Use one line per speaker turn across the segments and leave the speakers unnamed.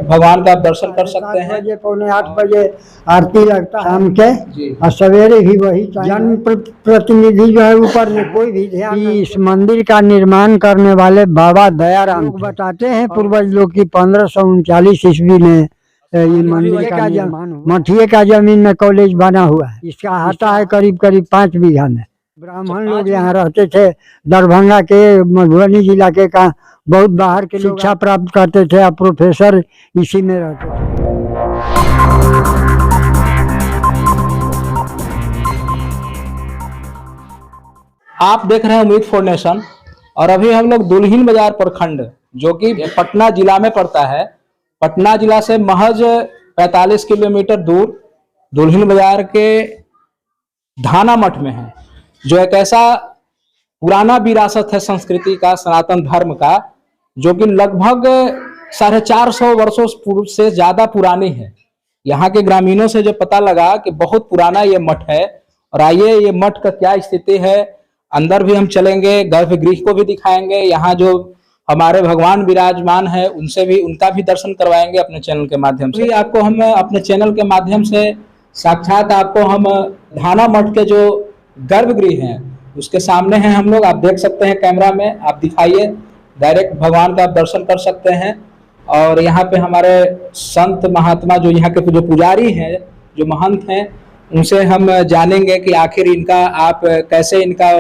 भगवान का आप दर्शन कर सकते हैं।
7 बजे पौने 8 बजे आरती लगता है शाम के, और सवेरे भी वही जन प्रतिनिधि जो है ऊपर में कोई भी ध्यान नहीं। इस मंदिर का निर्माण करने वाले बाबा दयाराम लोग बताते हैं पूर्वज लोग की 1539 ईस्वी में ये मंदिर का निर्माण, मठिए का जमीन में कॉलेज बना हुआ है। इसका आता है करीब करीब 5 बीघा में। ब्राह्मण लोग यहाँ रहते थे, दरभंगा के, मधुबनी जिला के का बहुत बाहर के शिक्षा प्राप्त करते थे, और प्रोफेसर इसी में रहते थे।
आप देख रहे हैं उम्मीद फॉर नेशन, और अभी हम लोग दुल्हिन बाजार प्रखंड जो कि पटना जिला में पड़ता है, पटना जिला से महज 45 किलोमीटर दूर दुल्हिन बाजार के धाना मठ में है, जो एक ऐसा पुराना विरासत है संस्कृति का, सनातन धर्म का, जो कि लगभग 450 वर्षों से ज्यादा पुरानी है। यहाँ के ग्रामीणों से जो पता लगा कि बहुत पुराना ये मठ है। और आइए ये मठ का क्या स्थिति है, अंदर भी हम चलेंगे, गर्भगृह को भी दिखाएंगे, यहाँ जो हमारे भगवान विराजमान है उनसे भी, उनका भी दर्शन करवाएंगे अपने चैनल के माध्यम से। आपको हम अपने चैनल के माध्यम से साक्षात आपको हम धाना मठ के जो गर्भगृह हैं उसके सामने हैं हम लोग, आप देख सकते हैं कैमरा में, आप दिखाइए, डायरेक्ट भगवान का आप दर्शन कर सकते हैं। और यहाँ पे हमारे संत महात्मा जो यहाँ के जो पुजारी हैं, जो महंत हैं, उनसे हम जानेंगे कि आखिर इनका आप कैसे इनका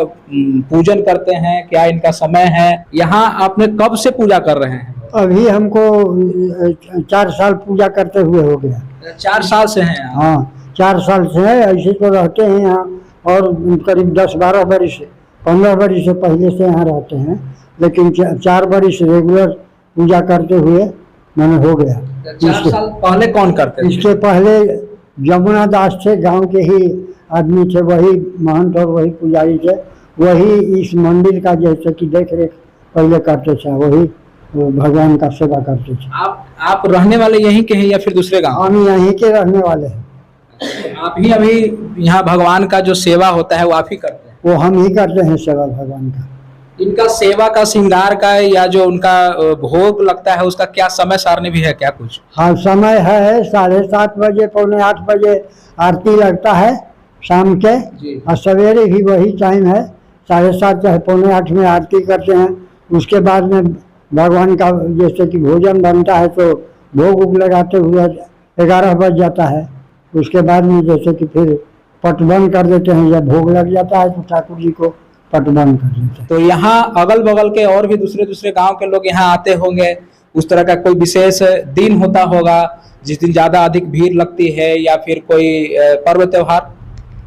पूजन करते हैं, क्या इनका समय है। यहाँ आपने कब से पूजा कर रहे हैं?
अभी हमको 4 साल पूजा करते हुए हो गया।
4 साल से हैं?
हाँ, 4 साल से है। ऐसे तो रहते हैं यहाँ, और करीब 10-12 वर्ष 15 वर्ष से पहले से यहाँ रहते हैं, लेकिन 4 वर्ष रेगुलर पूजा करते हुए मैंने हो गया।
4 साल पहले कौन करते थे?
इसके पहले जमुना दास थे, गांव के ही आदमी थे, वही महंत और वही पुजारी थे, वही इस मंदिर का जैसे कि देख रेख पहले करते थे, वही भगवान का सेवा करते थे।
आप रहने वाले यहीं के हैं या फिर दूसरे गांव?
हम यहीं के रहने वाले हैं।
आप ही अभी यहाँ भगवान का जो सेवा होता है वो आप ही करते हैं?
वो हम ही करते हैं सेवा भगवान का।
इनका सेवा का, श्रृंगार का, या जो उनका भोग लगता है उसका क्या समय सारणी भी है क्या कुछ?
हाँ, समय है 7:30 बजे पौने 8 बजे आरती लगता है शाम के, और सवेरे भी वही टाइम है, 7:30 चाहे पौने 8 में आरती करते हैं। उसके बाद में भगवान का जैसे कि भोजन बनता है तो भोग उग लगाते हुए 11 बज जाता है। उसके बाद में जैसे कि फिर पट बंद कर देते हैं, जब भोग लग जाता है तो ठाकुर जी को पट बंद कर देते हैं।
तो यहाँ अगल बगल के और भी दूसरे गांव के लोग यहाँ आते होंगे, उस तरह का कोई विशेष दिन होता होगा जिस दिन ज्यादा अधिक भीड़ लगती है, या फिर कोई पर्व त्योहार?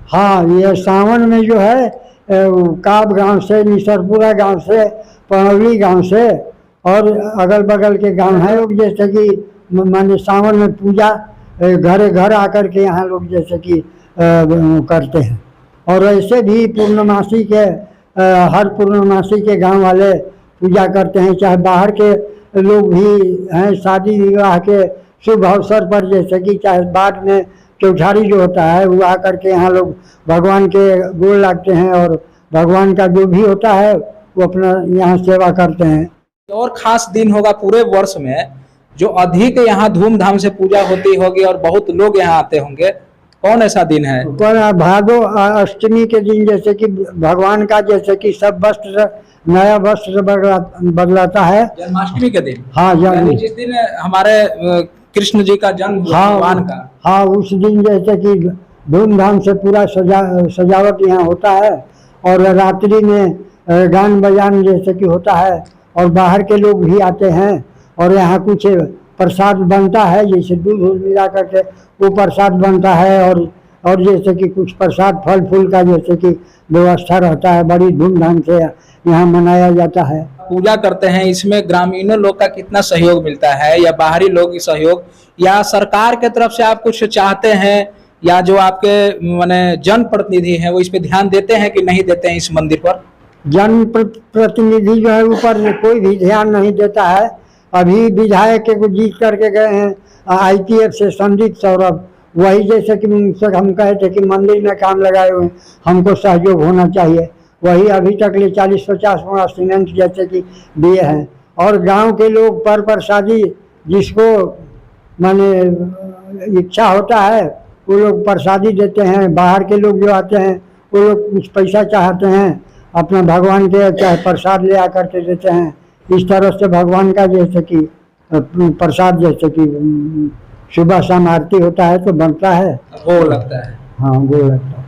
हाँ, ये सावन में जो है काब गांव से, निसरपुरा गांव से, पनौली गांव से और अगल बगल के गांव हैं लोग, जैसे कि माने सावन में पूजा घरे घर आकर के यहाँ लोग जैसे कि करते हैं। और ऐसे भी पूर्णमासी के हर पूर्णमासी के गांव वाले पूजा करते हैं, चाहे बाहर के लोग भी हैं, शादी विवाह के शुभ अवसर पर, जैसे कि चाहे बाद में चौठारी जो होता है वो आकर के यहाँ लोग भगवान के गोड़ लगते हैं, और भगवान का जो भी होता है वो अपना यहाँ सेवा करते हैं।
और खास दिन होगा पूरे वर्ष में जो अधिक यहाँ धूमधाम से पूजा होती होगी और बहुत लोग यहाँ आते होंगे, कौन ऐसा दिन है?
भादो अष्टमी के दिन, जैसे कि भगवान का जैसे कि सब वस्त्र, नया वस्त्र बदलाता है।
जन्माष्टमी के दिन?
हाँ,
जिस दिन हमारे कृष्ण जी का जन्म, भगवान का।
हाँ, उस दिन जैसे कि धूमधाम से पूरा सजावट यहाँ होता है, और रात्रि में गान बजान जैसे कि होता है, और बाहर के लोग भी आते हैं, और यहाँ कुछ प्रसाद बनता है, जैसे दूध मिला करके वो प्रसाद बनता है, और जैसे कि कुछ प्रसाद फल फूल का जैसे कि व्यवस्था रहता है, बड़ी धूमधाम से यहाँ मनाया जाता है।
पूजा करते हैं, इसमें ग्रामीणों लोग का कितना सहयोग मिलता है, या बाहरी लोग की सहयोग, या सरकार के तरफ से आप कुछ चाहते हैं, या जो आपके माने जन प्रतिनिधि हैं वो इस पे ध्यान देते हैं कि नहीं देते हैं इस मंदिर पर?
जन प्रतिनिधि जो है ऊपर में कोई भी ध्यान नहीं देता है। अभी विधायक को जीत करके गए हैं IPF से संदीप सौरभ, वही जैसे कि हम कहे थे कि मंदिर में काम लगाए हुए, हमको सहयोग होना चाहिए, वही अभी तक ले 40-50 मोड़ा सीमेंट जैसे कि दिए हैं। और गांव के लोग पर प्रसादी जिसको माने इच्छा होता है वो लोग प्रसादी देते हैं। बाहर के लोग जो आते हैं वो लोग कुछ पैसा चाहते हैं, अपना भगवान के चाहे प्रसाद ले आकर के देते हैं। इस तरह से भगवान का जैसे कि प्रसाद जैसे कि सुबह शाम आरती होता है तो बनता है,
वो लगता है।
हाँ वो लगता है।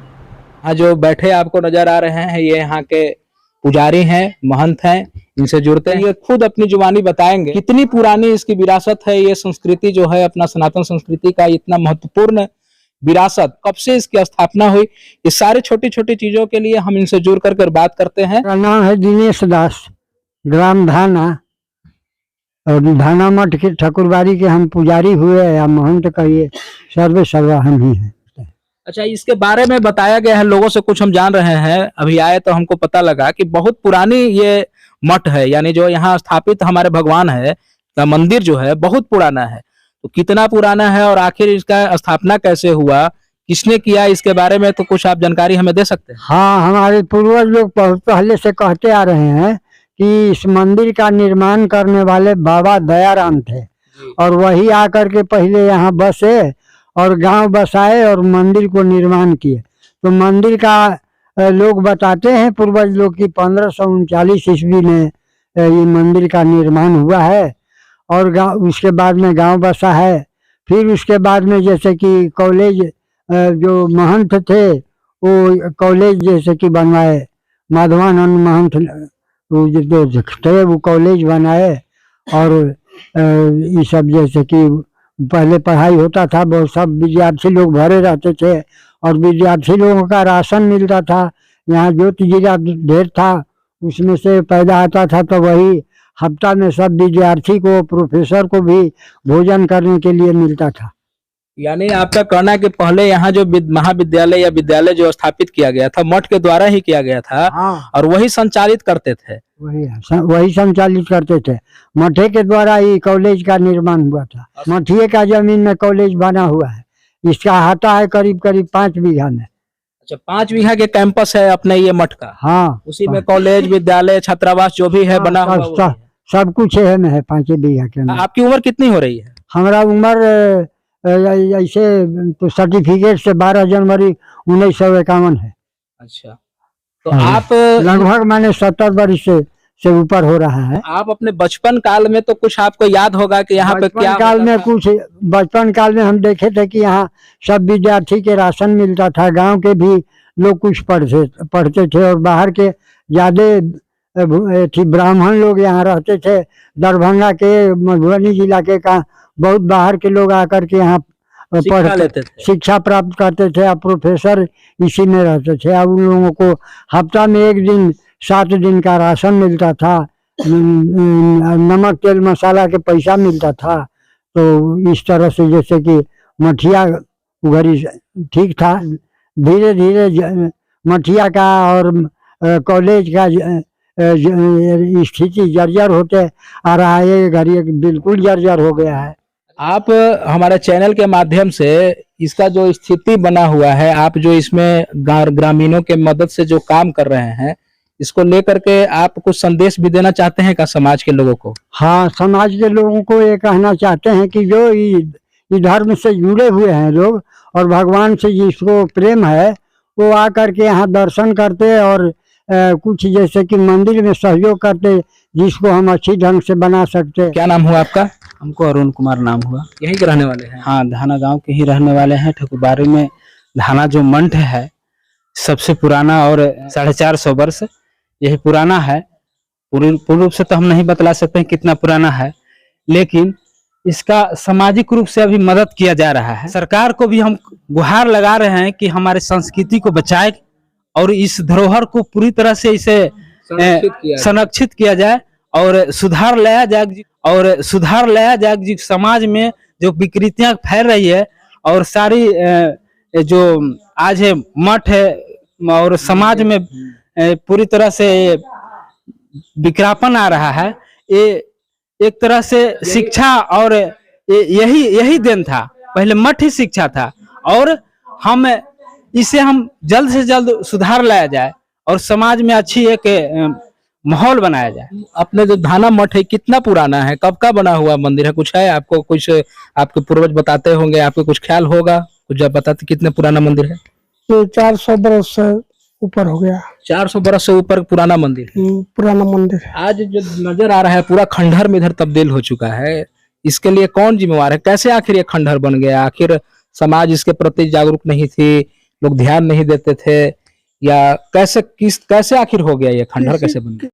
हाँ, जो बैठे आपको नजर आ रहे हैं ये यहाँ के पुजारी हैं, महंत हैं, इनसे जुड़ते हैं। ये खुद अपनी जुबानी बताएंगे कितनी पुरानी इसकी विरासत है। ये संस्कृति जो है अपना सनातन संस्कृति का इतना महत्वपूर्ण विरासत, कब से इसकी स्थापना हुई, ये सारे छोटी छोटी चीजों के लिए हम इनसे जुड़ कर बात करते हैं।
मेरा नाम है दिनेश दास, ग्राम धाना, और धाना मठ के ठाकुरबाड़ी के हम पुजारी हुए या महंत कहिए, सर्वे सर्वा हम ही हैं।
अच्छा, इसके बारे में बताया गया है, लोगों से कुछ हम जान रहे हैं। अभी आए तो हमको पता लगा कि बहुत पुरानी ये मठ है, यानी जो यहाँ स्थापित हमारे भगवान है का मंदिर जो है बहुत पुराना है। तो कितना पुराना है और आखिर इसका स्थापना कैसे हुआ, किसने किया, इसके बारे में तो कुछ आप जानकारी हमें दे सकते हैं?
हाँ, हमारे पूर्वज लोग बहुत पहले से कहते आ रहे हैं कि इस मंदिर का निर्माण करने वाले बाबा दयाराम थे, और वही आकर के पहले यहाँ बसे और गांव बसाए और मंदिर को निर्माण किए। तो मंदिर का लोग बताते हैं पूर्वज लोग कि 1539 ईस्वी में ये मंदिर का निर्माण हुआ है, और गांव उसके बाद में गांव बसा है। फिर उसके बाद में जैसे कि कॉलेज, जो महंत थे वो कॉलेज जैसे कि बनवाए, माधवानंद महंत वो जो थे वो कॉलेज बनाए। और ये सब जैसे कि पहले पढ़ाई होता था, बहुत सब विद्यार्थी लोग भरे रहते थे और विद्यार्थी लोगों का राशन मिलता था। यहाँ ज्योति जीरा ढेर था, उसमें से पैदा आता था, तो वही हफ्ता में सब विद्यार्थी को, प्रोफेसर को भी भोजन करने के लिए मिलता था।
यानी आपका कहना है कि पहले यहाँ जो महाविद्यालय या विद्यालय जो स्थापित किया गया था मठ के द्वारा ही किया गया था।
हाँ।
और वही संचालित करते थे।
वही संचालित करते थे। मठे के द्वारा ही कॉलेज का निर्माण हुआ था। मठिए का जमीन में कॉलेज बना हुआ है। इसका अहाता है करीब करीब 5 बीघा में।
अच्छा, 5 बीघा के कैंपस है अपने ये मठ का?
हाँ,
उसी में कॉलेज, विद्यालय, छात्रावास जो भी है बना हुआ
सब कुछ है में है 5 बीघा के अंदर।
आपकी उम्र कितनी हो रही है?
हमारा उम्र ऐसे तो सर्टिफिकेट से 12 जनवरी 1951 है।
अच्छा, तो आप
लगभग मैंने 70 वर्ष से ऊपर हो रहा है।
आप अपने बचपन काल में तो कुछ आपको याद होगा कि यहाँ पे क्या
काल में कुछ बचपन काल में हम देखे थे कि यहाँ सब विद्यार्थी के राशन मिलता था। गांव के भी लोग कुछ पढ़ते थे और बाहर के ज्यादा ब्राह्मण लोग यहाँ रहते थे। दरभंगा के, मधुबनी जिला के का बहुत बाहर के लोग आकर के यहाँ शिक्षा प्राप्त करते थे। और प्रोफेसर इसी में रहते थे। अब उन लोगों को हफ्ता में 1 दिन 7 दिन का राशन मिलता था, नमक तेल मसाला के पैसा मिलता था। तो इस तरह से जैसे कि मठिया उघरी ठीक था। धीरे धीरे मठिया का और कॉलेज का स्थिति जर्जर होते आ रहा है। घड़ी बिल्कुल जर्जर हो गया है।
आप हमारे चैनल के माध्यम से इसका जो स्थिति बना हुआ है, आप जो इसमें ग्रामीणों के मदद से जो काम कर रहे हैं, इसको लेकर के आप कुछ संदेश भी देना चाहते हैं क्या समाज के लोगों को?
हाँ, समाज के लोगों को ये कहना चाहते हैं कि जो इस धर्म से जुड़े हुए हैं लोग और भगवान से जिसको प्रेम है वो आकर के यहाँ दर्शन करते और कुछ जैसे कि मंदिर में सहयोग करते, जिसको हम अच्छी ढंग से बना सकते।
क्या नाम हुआ आपका?
हमको अरुण कुमार नाम हुआ।
यहीं के रहने वाले हैं?
हाँ, धाना गांव के ही रहने वाले हैं। ठाकुरबाड़ी में धाना जो मंठ है सबसे पुराना और 450 वर्ष यही पुराना है। पूर्ण रूप से तो हम नहीं बतला सकते हैं कितना पुराना है, लेकिन इसका सामाजिक रूप से अभी मदद किया जा रहा है। सरकार को भी हम गुहार लगा रहे हैं कि हमारे संस्कृति को बचाए और इस धरोहर को पूरी तरह से इसे संरक्षित किया जाए और सुधार लाया जाए। समाज में जो विकृतियां फैल रही है और सारी जो आज है मठ है और समाज में पूरी तरह से विकरापन आ रहा है, ये एक तरह से शिक्षा और यही देन था। पहले मठ ही शिक्षा था और इसे हम जल्द से जल्द सुधार लाया जाए और समाज में अच्छी एक माहौल बनाया जाए।
अपने जो धाना मठ है कितना पुराना है, कब का बना हुआ मंदिर है, कुछ है आपको, कुछ आपके पूर्वज बताते होंगे, आपको कुछ ख्याल होगा, कुछ आप बताते कितने पुराना मंदिर है?
ये 400 बरस से ऊपर हो गया।
400 बरस से ऊपर पुराना मंदिर है।
पुराना मंदिर है।
आज जो नजर आ रहा है पूरा खंडहर में इधर तब्दील हो चुका है, इसके लिए कौन जिम्मेवार है? कैसे आखिर ये खंडहर बन गया? आखिर समाज इसके प्रति जागरूक नहीं थी, लोग ध्यान नहीं देते थे, या कैसे आखिर हो गया ये खंडहर कैसे बन गया?